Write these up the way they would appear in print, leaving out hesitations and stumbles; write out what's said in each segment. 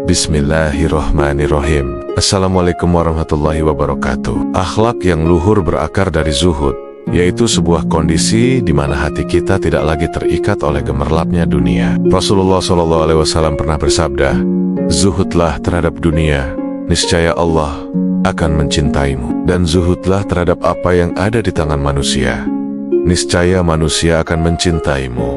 Bismillahirrahmanirrahim. Assalamualaikum warahmatullahi wabarakatuh. Akhlak yang luhur berakar dari zuhud, yaitu sebuah kondisi di mana hati kita tidak lagi terikat oleh gemerlapnya dunia. Rasulullah SAW pernah bersabda, "Zuhudlah terhadap dunia, niscaya Allah akan mencintaimu. Dan zuhudlah terhadap apa yang ada di tangan manusia, niscaya manusia akan mencintaimu."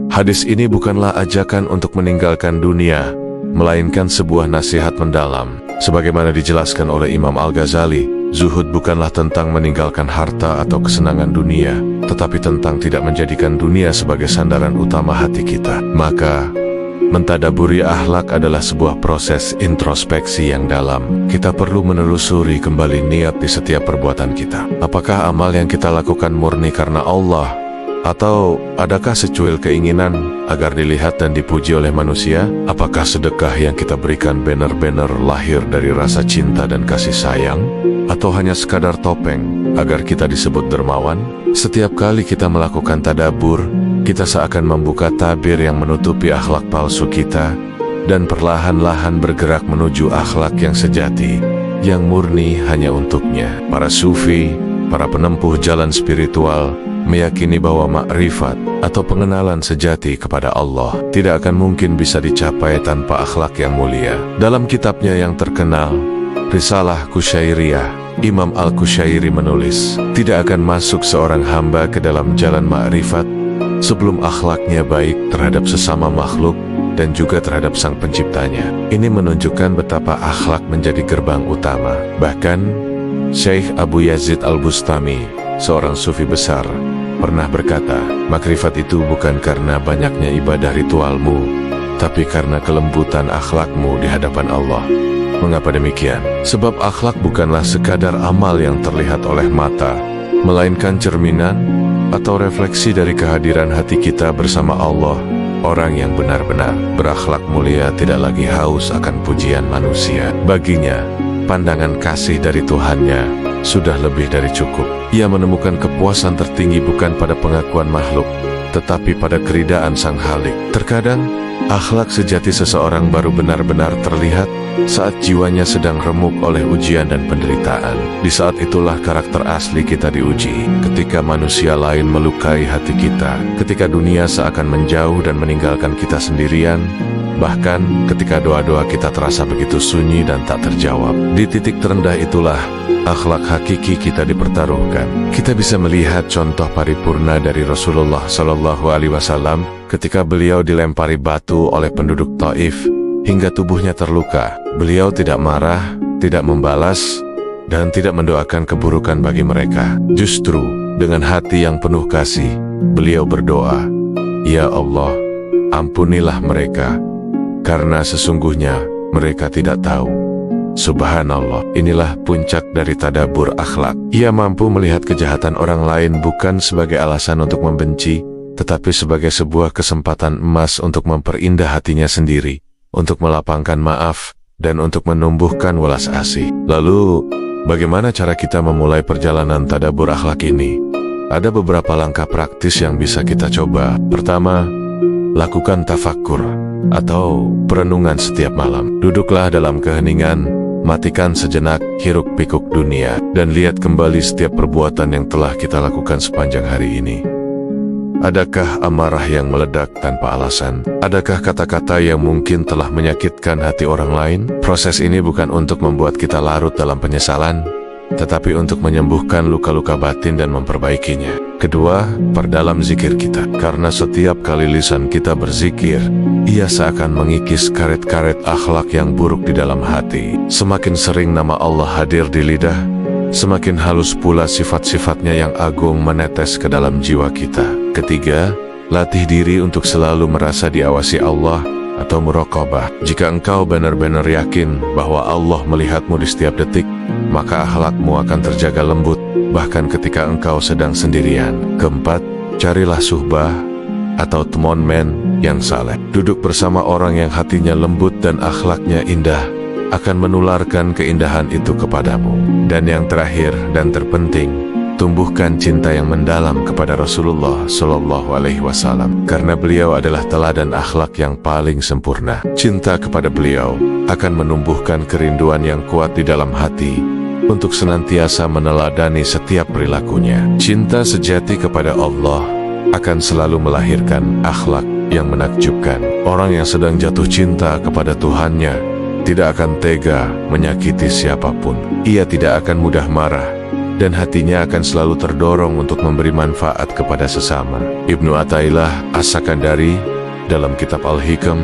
Hadis ini bukanlah ajakan untuk meninggalkan dunia, melainkan sebuah nasihat mendalam. Sebagaimana dijelaskan oleh Imam Al-Ghazali, zuhud bukanlah tentang meninggalkan harta atau kesenangan dunia, tetapi tentang tidak menjadikan dunia sebagai sandaran utama hati kita. Maka, mentadaburi akhlak adalah sebuah proses introspeksi yang dalam. Kita perlu menelusuri kembali niat di setiap perbuatan kita. Apakah amal yang kita lakukan murni karena Allah, atau adakah secuil keinginan agar dilihat dan dipuji oleh manusia? Apakah sedekah yang kita berikan benar-benar lahir dari rasa cinta dan kasih sayang? Atau hanya sekadar topeng agar kita disebut dermawan? Setiap kali kita melakukan tadabur, kita seakan membuka tabir yang menutupi akhlak palsu kita, dan perlahan-lahan bergerak menuju akhlak yang sejati, yang murni hanya untuknya. Para sufi, para penempuh jalan spiritual, meyakini bahwa makrifat atau pengenalan sejati kepada Allah tidak akan mungkin bisa dicapai tanpa akhlak yang mulia. Dalam kitabnya yang terkenal, Risalah Kusyairiyah, Imam Al-Kusyairi menulis, tidak akan masuk seorang hamba ke dalam jalan makrifat sebelum akhlaknya baik terhadap sesama makhluk dan juga terhadap sang penciptanya. Ini menunjukkan betapa akhlak menjadi gerbang utama. Bahkan, Syekh Abu Yazid Al-Bustami, seorang sufi besar, pernah berkata, makrifat itu bukan karena banyaknya ibadah ritualmu, tapi karena kelembutan akhlakmu di hadapan Allah. Mengapa demikian? Sebab akhlak bukanlah sekadar amal yang terlihat oleh mata, melainkan cerminan atau refleksi dari kehadiran hati kita bersama Allah. Orang yang benar-benar berakhlak mulia tidak lagi haus akan pujian manusia. Baginya, pandangan kasih dari Tuhannya sudah lebih dari cukup. Ia menemukan kepuasan tertinggi bukan pada pengakuan makhluk, tetapi pada keridaan Sang Khalik. Terkadang, akhlak sejati seseorang baru benar-benar terlihat saat jiwanya sedang remuk oleh ujian dan penderitaan. Di saat itulah karakter asli kita diuji. Ketika manusia lain melukai hati kita, ketika dunia seakan menjauh dan meninggalkan kita sendirian, bahkan ketika doa-doa kita terasa begitu sunyi dan tak terjawab. Di titik terendah itulah akhlak hakiki kita dipertaruhkan. Kita bisa melihat contoh paripurna dari Rasulullah SAW ketika beliau dilempari batu oleh penduduk Taif hingga tubuhnya terluka. Beliau tidak marah, tidak membalas, dan tidak mendoakan keburukan bagi mereka. Justru dengan hati yang penuh kasih, beliau berdoa, "Ya Allah, ampunilah mereka, karena sesungguhnya mereka tidak tahu." Subhanallah, inilah puncak dari tadabur akhlak. Ia mampu melihat kejahatan orang lain bukan sebagai alasan untuk membenci, tetapi sebagai sebuah kesempatan emas untuk memperindah hatinya sendiri, untuk melapangkan maaf, dan untuk menumbuhkan welas asih. Lalu, bagaimana cara kita memulai perjalanan tadabur akhlak ini? Ada beberapa langkah praktis yang bisa kita coba. Pertama, lakukan tafakkur atau perenungan setiap malam. Duduklah dalam keheningan, matikan sejenak hiruk-pikuk dunia, dan lihat kembali setiap perbuatan yang telah kita lakukan sepanjang hari ini. Adakah amarah yang meledak tanpa alasan? Adakah kata-kata yang mungkin telah menyakitkan hati orang lain? Proses ini bukan untuk membuat kita larut dalam penyesalan, tetapi untuk menyembuhkan luka-luka batin dan memperbaikinya. Kedua, perdalam zikir kita. Karena setiap kali lisan kita berzikir, ia seakan mengikis karet-karet akhlak yang buruk di dalam hati. Semakin sering nama Allah hadir di lidah, semakin halus pula sifat-sifatnya yang agung menetes ke dalam jiwa kita. Ketiga, latih diri untuk selalu merasa diawasi Allah atau muraqabah. Jika engkau benar-benar yakin bahwa Allah melihatmu di setiap detik, maka akhlakmu akan terjaga lembut, bahkan ketika engkau sedang sendirian. Keempat, carilah suhbah atau teman yang saleh. Duduk bersama orang yang hatinya lembut dan akhlaknya indah akan menularkan keindahan itu kepadamu. Dan yang terakhir dan terpenting, tumbuhkan cinta yang mendalam kepada Rasulullah SAW, karena beliau adalah teladan akhlak yang paling sempurna. Cinta kepada beliau akan menumbuhkan kerinduan yang kuat di dalam hati untuk senantiasa meneladani setiap perilakunya. Cinta sejati kepada Allah akan selalu melahirkan akhlak yang menakjubkan. Orang yang sedang jatuh cinta kepada Tuhannya tidak akan tega menyakiti siapapun. Ia tidak akan mudah marah, dan hatinya akan selalu terdorong untuk memberi manfaat kepada sesama. Ibnu Athaillah As-Sakandari dalam kitab Al-Hikam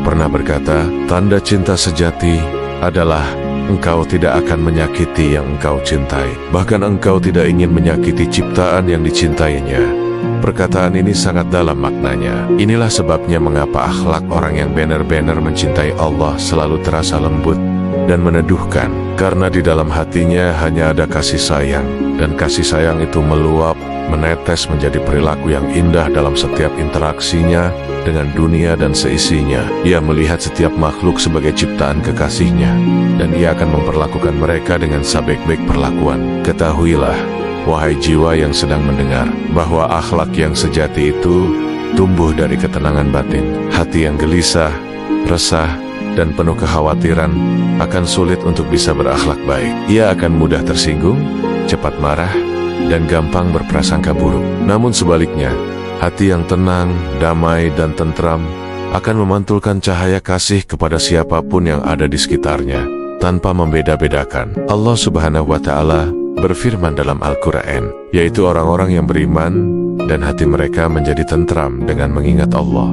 pernah berkata, tanda cinta sejati adalah engkau tidak akan menyakiti yang engkau cintai. Bahkan engkau tidak ingin menyakiti ciptaan yang dicintainya. Perkataan ini sangat dalam maknanya. Inilah sebabnya mengapa akhlak orang yang benar-benar mencintai Allah selalu terasa lembut dan meneduhkan, karena di dalam hatinya hanya ada kasih sayang, dan kasih sayang itu meluap, menetes menjadi perilaku yang indah dalam setiap interaksinya dengan dunia dan seisinya. Ia melihat setiap makhluk sebagai ciptaan kekasihnya, dan ia akan memperlakukan mereka dengan sebaik-baik perlakuan. Ketahuilah, wahai jiwa yang sedang mendengar, bahwa akhlak yang sejati itu tumbuh dari ketenangan batin. Hati yang gelisah, resah, dan penuh kekhawatiran akan sulit untuk bisa berakhlak baik. Ia akan mudah tersinggung, cepat marah, dan gampang berprasangka buruk. Namun sebaliknya, hati yang tenang, damai, dan tentram akan memantulkan cahaya kasih kepada siapapun yang ada di sekitarnya, tanpa membeda-bedakan. Allah Subhanahu wa Ta'ala berfirman dalam Al-Quran, yaitu orang-orang yang beriman dan hati mereka menjadi tentram dengan mengingat Allah.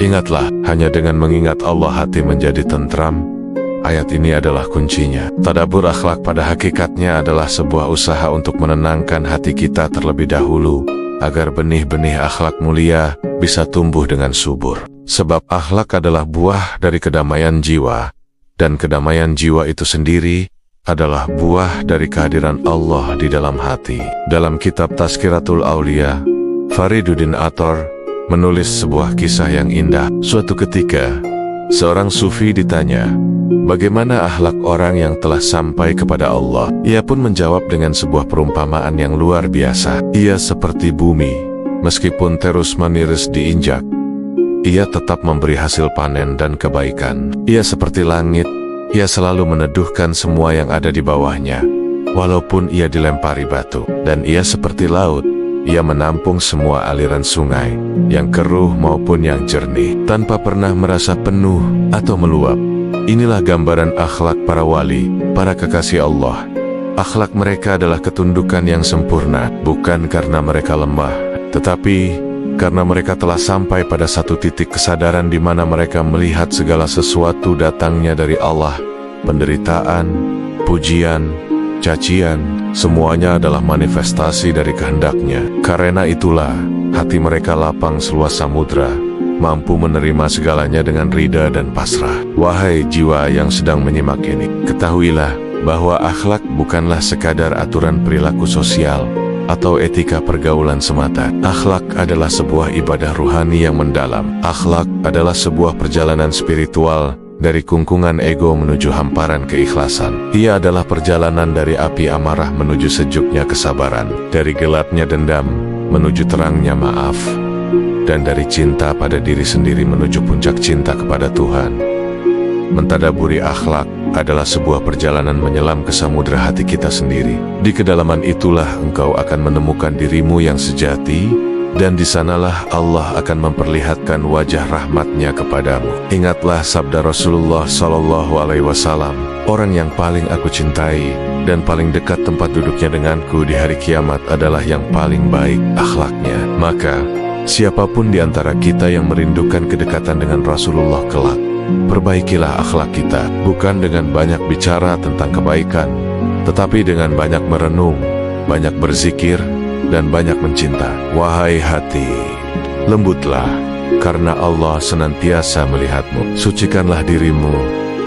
Ingatlah, hanya dengan mengingat Allah hati menjadi tentram. Ayat ini adalah kuncinya. Tadabbur akhlak pada hakikatnya adalah sebuah usaha untuk menenangkan hati kita terlebih dahulu, agar benih-benih akhlak mulia bisa tumbuh dengan subur. Sebab akhlak adalah buah dari kedamaian jiwa, dan kedamaian jiwa itu sendiri adalah buah dari kehadiran Allah di dalam hati. Dalam kitab Tazkiratul Aulia, Fariduddin Athar menulis sebuah kisah yang indah. Suatu ketika, seorang sufi ditanya, bagaimana akhlak orang yang telah sampai kepada Allah? Ia pun menjawab dengan sebuah perumpamaan yang luar biasa. Ia seperti bumi, meskipun terus-menerus diinjak, ia tetap memberi hasil panen dan kebaikan. Ia seperti langit, ia selalu meneduhkan semua yang ada di bawahnya, walaupun ia dilempari batu. Dan ia seperti laut, ia menampung semua aliran sungai, yang keruh maupun yang jernih, tanpa pernah merasa penuh atau meluap. Inilah gambaran akhlak para wali, para kekasih Allah. Akhlak mereka adalah ketundukan yang sempurna, bukan karena mereka lemah, tetapi karena mereka telah sampai pada satu titik kesadaran di mana mereka melihat segala sesuatu datangnya dari Allah. Penderitaan, pujian, cacian, semuanya adalah manifestasi dari kehendaknya. Karena itulah, hati mereka lapang seluas samudra, mampu menerima segalanya dengan rida dan pasrah. Wahai jiwa yang sedang menyimak ini, ketahuilah bahwa akhlak bukanlah sekadar aturan perilaku sosial atau etika pergaulan semata. Akhlak adalah sebuah ibadah ruhani yang mendalam. Akhlak adalah sebuah perjalanan spiritual dari kungkungan ego menuju hamparan keikhlasan. Ia adalah perjalanan dari api amarah menuju sejuknya kesabaran, dari gelapnya dendam menuju terangnya maaf, dan dari cinta pada diri sendiri menuju puncak cinta kepada Tuhan. Mentadaburi akhlak adalah sebuah perjalanan menyelam ke samudera hati kita sendiri. Di kedalaman itulah engkau akan menemukan dirimu yang sejati, dan di sanalah Allah akan memperlihatkan wajah rahmatnya kepadamu. Ingatlah sabda Rasulullah SAW, orang yang paling aku cintai dan paling dekat tempat duduknya denganku di hari kiamat adalah yang paling baik akhlaknya. Maka, siapapun di antara kita yang merindukan kedekatan dengan Rasulullah kelak, perbaikilah akhlak kita, bukan dengan banyak bicara tentang kebaikan, tetapi dengan banyak merenung, banyak berzikir, dan banyak mencinta. Wahai hati, lembutlah, karena Allah senantiasa melihatmu. Sucikanlah dirimu,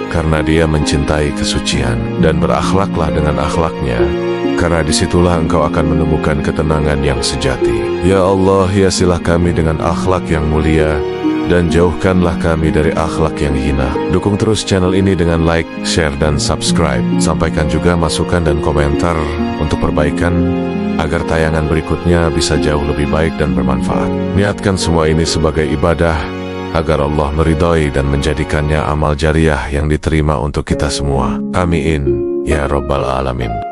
karena Dia mencintai kesucian, dan berakhlaklah dengan akhlaknya, karena disitulah engkau akan menemukan ketenangan yang sejati. Ya Allah, hiasilah kami dengan akhlak yang mulia, dan jauhkanlah kami dari akhlak yang hina. Dukung terus channel ini dengan like, share, dan subscribe. Sampaikan juga masukan dan komentar untuk perbaikan, agar tayangan berikutnya bisa jauh lebih baik dan bermanfaat. Niatkan semua ini sebagai ibadah, agar Allah meridhoi dan menjadikannya amal jariah yang diterima untuk kita semua. Amin, ya Rabbal Alamin.